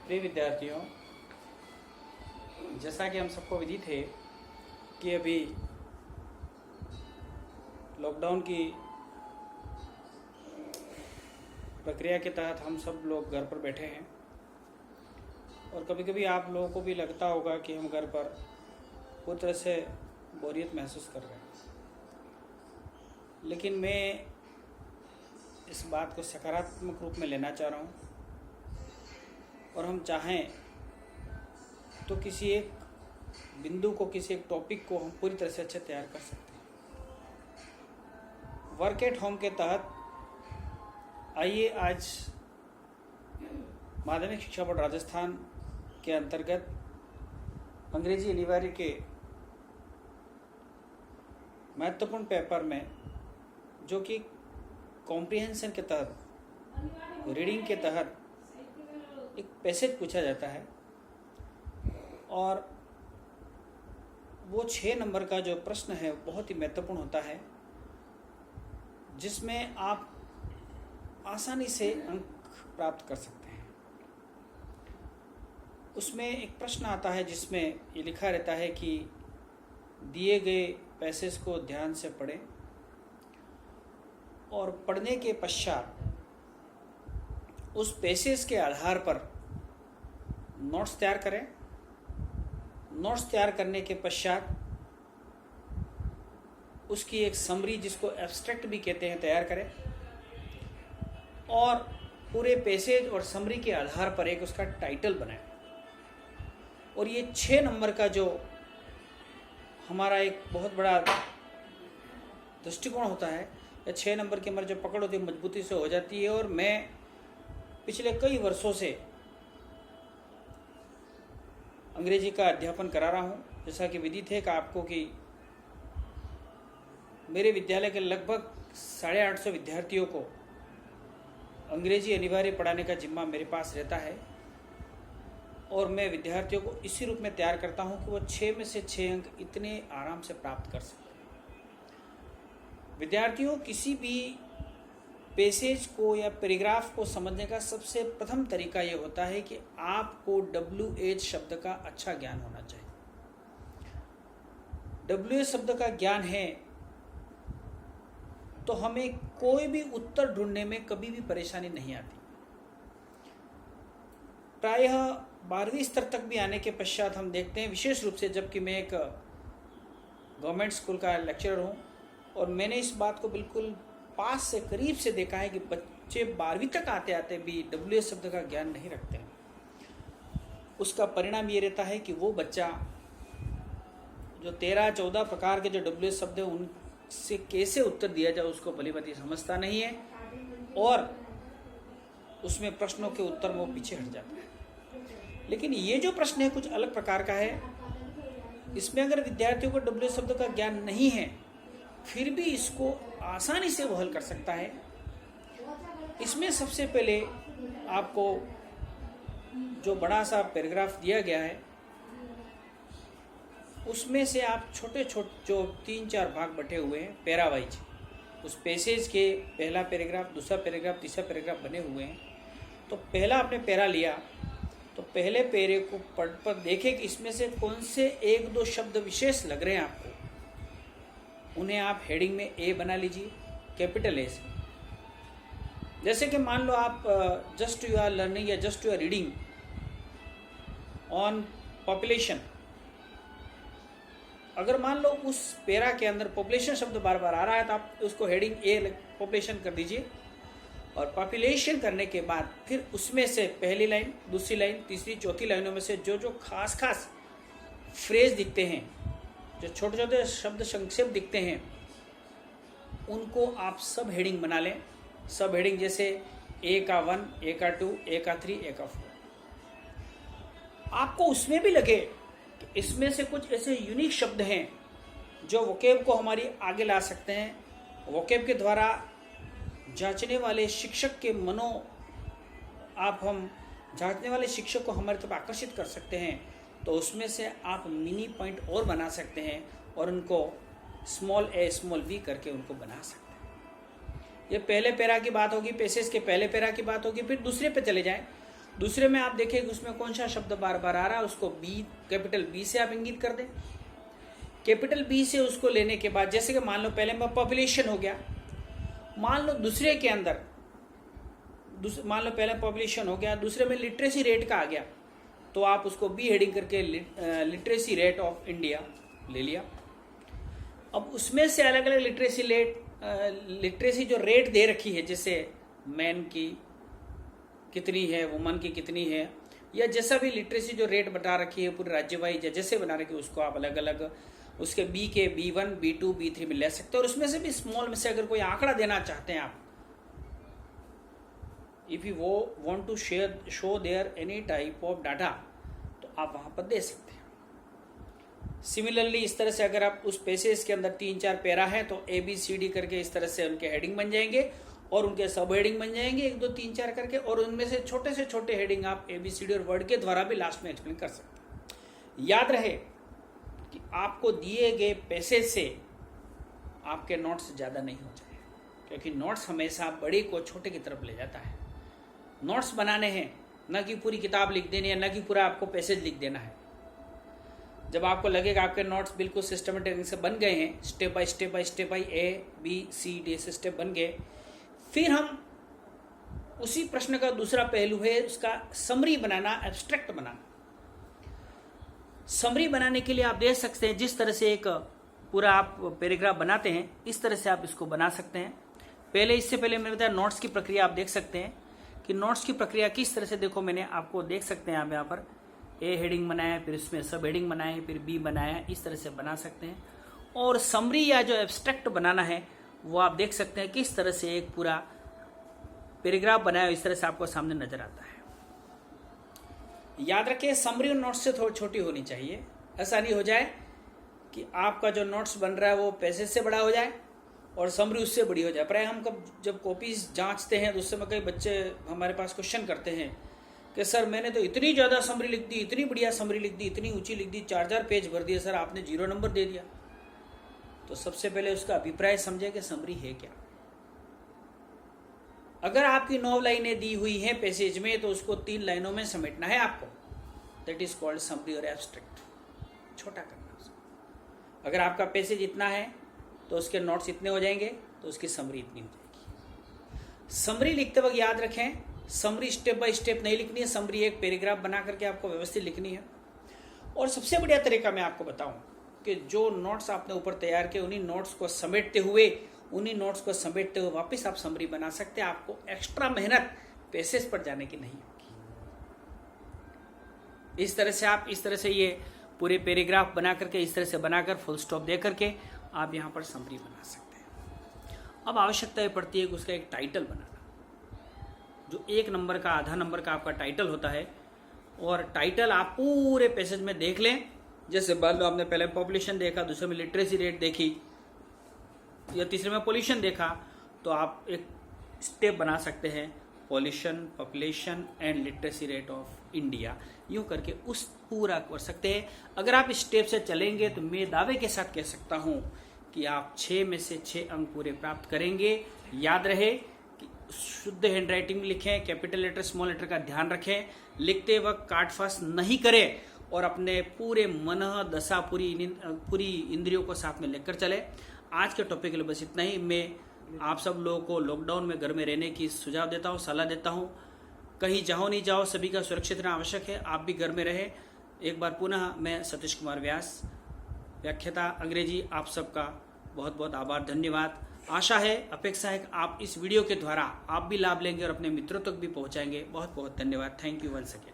प्रिय विद्यार्थियों, जैसा कि हम सबको विदित है कि अभी लॉकडाउन की प्रक्रिया के तहत हम सब लोग घर पर बैठे हैं और कभी कभी आप लोगों को भी लगता होगा कि हम घर पर पूरी तरह से बोरियत महसूस कर रहे हैं। लेकिन मैं इस बात को सकारात्मक रूप में लेना चाह रहा हूँ और हम चाहें तो किसी एक बिंदु को, किसी एक टॉपिक को हम पूरी तरह से अच्छे तैयार कर सकते हैं। वर्क एट होम के तहत आइए आज माध्यमिक शिक्षा बोर्ड राजस्थान के अंतर्गत अंग्रेजी अनिवार्य के महत्वपूर्ण पेपर में, जो कि कॉम्प्रिहेंशन के तहत, रीडिंग के तहत एक पैसेज पूछा जाता है और वो 6 नंबर का जो प्रश्न है बहुत ही महत्वपूर्ण होता है, जिसमें आप आसानी से अंक प्राप्त कर सकते हैं। उसमें एक प्रश्न आता है जिसमें ये लिखा रहता है कि दिए गए पैसेज को ध्यान से पढ़ें और पढ़ने के पश्चात उस पैसेज के आधार पर नोट्स तैयार करें। नोट्स तैयार करने के पश्चात उसकी एक समरी, जिसको एब्स्ट्रैक्ट भी कहते हैं, तैयार करें और पूरे पैसेज और समरी के आधार पर एक उसका टाइटल बनाएं। और ये 6 नंबर का जो हमारा एक बहुत बड़ा दृष्टिकोण होता है, या 6 नंबर की हमारी जो पकड़ होती है मजबूती से हो जाती है। और मैं पिछले कई वर्षों से अंग्रेजी का अध्यापन करा रहा हूँ। जैसा कि विदित है कि आपको कि मेरे विद्यालय के लगभग 850 विद्यार्थियों को अंग्रेजी अनिवार्य पढ़ाने का जिम्मा मेरे पास रहता है और मैं विद्यार्थियों को इसी रूप में तैयार करता हूं कि वो 6 में से 6 अंक इतने आराम से प्राप्त कर सकें। विद्यार्थियों, किसी भी पैसेज को या पैराग्राफ को समझने का सबसे प्रथम तरीका ये होता है कि आपको WH शब्द का अच्छा ज्ञान होना चाहिए। WH शब्द का ज्ञान है तो हमें कोई भी उत्तर ढूंढने में कभी भी परेशानी नहीं आती। प्रायः 12वीं स्तर तक भी आने के पश्चात हम देखते हैं, विशेष रूप से जबकि मैं एक गवर्नमेंट स्कूल का लेक्चरर हूँ और मैंने इस बात को बिल्कुल पास से, करीब से देखा है कि बच्चे 12वीं तक आते आते भी WH शब्द का ज्ञान नहीं रखते हैं। उसका परिणाम ये रहता है कि वो बच्चा जो 13-14 प्रकार के जो WH शब्द है उनसे कैसे उत्तर दिया जाए उसको भली भांति समझता नहीं है और उसमें प्रश्नों के उत्तर में वो पीछे हट जाता है। लेकिन ये जो प्रश्न है कुछ अलग प्रकार का है। इसमें अगर विद्यार्थियों को WH शब्द का ज्ञान नहीं है फिर भी इसको आसानी से वो हल कर सकता है। इसमें सबसे पहले आपको जो बड़ा सा पैराग्राफ दिया गया है उसमें से आप छोटे छोटे जो 3-4 भाग बटे हुए हैं पैरा वाइज, उस पैसेज के पहला पैराग्राफ, दूसरा पैराग्राफ, तीसरा पैराग्राफ बने हुए हैं। तो पहला आपने पैरा लिया तो पहले पैरे को पढ़ पर देखें कि इसमें से कौन से 1-2 शब्द विशेष लग रहे हैं आपको, उन्हें आप हेडिंग में A बना लीजिए, कैपिटल A से। जैसे कि मान लो आप जस्ट यू आर लर्निंग या just you are reading on population. अगर मान लो उस पैरा के अंदर पॉपुलेशन शब्द बार बार आ रहा है तो आप उसको हेडिंग A पॉपुलेशन कर दीजिए और पॉपुलेशन करने के बाद फिर उसमें से पहली लाइन, दूसरी लाइन, तीसरी, चौथी लाइनों में से जो जो खास खास फ्रेज दिखते हैं, जो छोटे छोटे शब्द संक्षेप दिखते हैं, उनको आप सब हेडिंग बना लें। सब हेडिंग जैसे A का 1, A का 2, A का 3, A का 4। आपको उसमें भी लगे कि इसमें से कुछ ऐसे यूनिक शब्द हैं जो वोकेब को हमारी आगे ला सकते हैं। वोकेब के द्वारा जांचने वाले शिक्षक के हम जांचने वाले शिक्षक को हमारी तरफ आकर्षित कर सकते हैं। तो उसमें से आप मिनी पॉइंट और बना सकते हैं और उनको स्मॉल a स्मॉल b करके उनको बना सकते हैं। ये पहले पैरा की बात होगी, पैसेज के पहले पैरा की बात होगी। फिर दूसरे पे चले जाएं दूसरे में आप देखें कि उसमें कौन सा शब्द बार बार आ रहा है, उसको बी, कैपिटल बी से आप इंगित कर दें। कैपिटल बी से उसको लेने के बाद, जैसे कि मान लो पहले में पॉपुलेशन हो गया, मान लो दूसरे के अंदर, मान लो पहले पॉपुलेशन हो गया, दूसरे में लिटरेसी रेट का आ गया, तो आप उसको बी हेडिंग करके लिटरेसी रेट ऑफ इंडिया ले लिया। अब उसमें से अलग अलग लिटरेसी जो रेट दे रखी है, जैसे मैन की कितनी है, वुमन की कितनी है, या जैसा भी लिटरेसी जो रेट बता रखी है पूरे राज्य वाइज, या जैसे बना रखी है, उसको आप अलग अलग उसके बी के B1, B2, B3 में ले सकते हैं। और उसमें से भी स्मॉल में से अगर कोई आंकड़ा देना चाहते हैं आप, if you want to show there any type of data, तो आप वहां पर दे सकते हैं। सिमिलरली इस तरह से अगर आप उस पेसेज के अंदर 3-4 पैरा है, तो ABCD करके इस तरह से उनके हेडिंग बन जाएंगे और उनके सब हेडिंग बन जाएंगे 1, 2, 3, 4 करके, और उनमें से छोटे हेडिंग आप ABCD और वर्ड के द्वारा भी लास्ट में एक्सप्लेन कर सकते हैं। याद रहे कि आपको दिए गए पैसेज से आपके नोट्स ज़्यादा नहीं हो जाए, क्योंकि नोट्स हमेशा बड़े को छोटे की तरफ ले जाता है। नोट्स बनाने हैं, न कि पूरी किताब लिख देनी है, न कि पूरा आपको पैसेज लिख देना है। जब आपको लगेगा आपके नोट्स बिल्कुल सिस्टमेटिक से बन गए हैं, स्टेप बाय स्टेप ABCD से स्टेप बन गए, फिर हम उसी प्रश्न का दूसरा पहलू है उसका समरी बनाना, एब्स्ट्रैक्ट बनाना। समरी बनाने के लिए आप देख सकते हैं, जिस तरह से एक पूरा आप पैराग्राफ बनाते हैं, इस तरह से आप इसको बना सकते हैं। इससे पहले मैंने बताया नोट्स की प्रक्रिया, आप देख सकते हैं कि नोट्स की प्रक्रिया किस तरह से, देखो मैंने आपको देख सकते हैं आप यहाँ पर A हेडिंग बनाया, फिर इसमें सब हेडिंग बनाए, फिर B बनाया, इस तरह से बना सकते हैं। और समरी या जो एब्स्ट्रैक्ट बनाना है वो आप देख सकते हैं किस तरह से एक पूरा पैराग्राफ बनाया, इस तरह से आपको सामने नजर आता है। याद रखिए समरी और नोट्स से थोड़ी छोटी होनी चाहिए, ऐसा नहीं हो जाए कि आपका जो नोट्स बन रहा है वो पैसेज से बड़ा हो जाए और समरी उससे बड़ी हो जाए। प्राय हम जब कॉपीज जांचते हैं तो उस समय कई बच्चे हमारे पास क्वेश्चन करते हैं कि सर मैंने तो इतनी ज़्यादा समरी लिख दी, इतनी बढ़िया समरी लिख दी, इतनी ऊंची लिख दी, 4-4 पेज भर दिए, सर आपने 0 नंबर दे दिया। तो सबसे पहले उसका अभिप्राय समझे कि समरी है क्या। अगर आपकी 9 लाइनें दी हुई हैं पैसेज में, तो उसको 3 लाइनों में समेटना है आपको, दैट इज कॉल्ड समरी और एब्स्ट्रैक्ट, छोटा करना उसको। अगर आपका पैसेज इतना है तो उसके नोट्स इतने हो जाएंगे, तो उसकी समरी इतनी हो जाएगी। समरी लिखते वक्त याद रखें, समरी स्टेप बाय स्टेप नहीं लिखनी है, समरी एक पैराग्राफ बना करके आपको व्यवस्थित लिखनी है। और सबसे बढ़िया तरीका मैं आपको बताऊं कि जो नोट्स आपने ऊपर तैयार किए, उन्हीं नोट्स को समेटते हुए वापस आप समरी बना सकते हैं। आपको एक्स्ट्रा मेहनत पेसेज पर जाने की नहीं होगी। इस तरह से ये पूरे पैराग्राफ बना करके, इस तरह से बनाकर फुल स्टॉप दे करके आप यहाँ पर समरी बना सकते हैं। अब आवश्यकता ये पड़ती है कि उसका एक टाइटल बनाना, जो 1 नंबर का, आधा नंबर का आपका टाइटल होता है। और टाइटल आप पूरे पैसेज में देख लें, जैसे मान लो आपने पहले पॉपुलेशन देखा, दूसरे में लिटरेसी रेट देखी, या तीसरे में पॉल्यूशन देखा, तो आप एक स्टेप बना सकते हैं, pollution, population and literacy rate of India, यूं करके उस पूरा कर सकते हैं। अगर आप इस स्टेप से चलेंगे तो मैं दावे के साथ कह सकता हूं कि आप 6 में से 6 अंक पूरे प्राप्त करेंगे। याद रहे कि शुद्ध हैंडराइटिंग में लिखें, कैपिटल लेटर स्मॉल लेटर का ध्यान रखें, लिखते वक्त काट फास नहीं करें, और अपने पूरे मन दशा, पूरी इंद्रियों को साथ में लेकर चले। आज के टॉपिक के लिए बस इतना ही। मैं आप सब लोगों को लॉकडाउन में घर में रहने की सुझाव देता हूँ, सलाह देता हूँ। कहीं जाओ नहीं जाओ, सभी का सुरक्षित रहना आवश्यक है, आप भी घर में रहे। एक बार पुनः मैं सतीश कुमार व्यास, व्याख्याता अंग्रेजी, आप सबका बहुत बहुत आभार, धन्यवाद। आशा है, अपेक्षा है कि आप इस वीडियो के द्वारा आप भी लाभ लेंगे और अपने मित्रों तक भी पहुँचाएंगे। बहुत बहुत धन्यवाद। Thank you once again.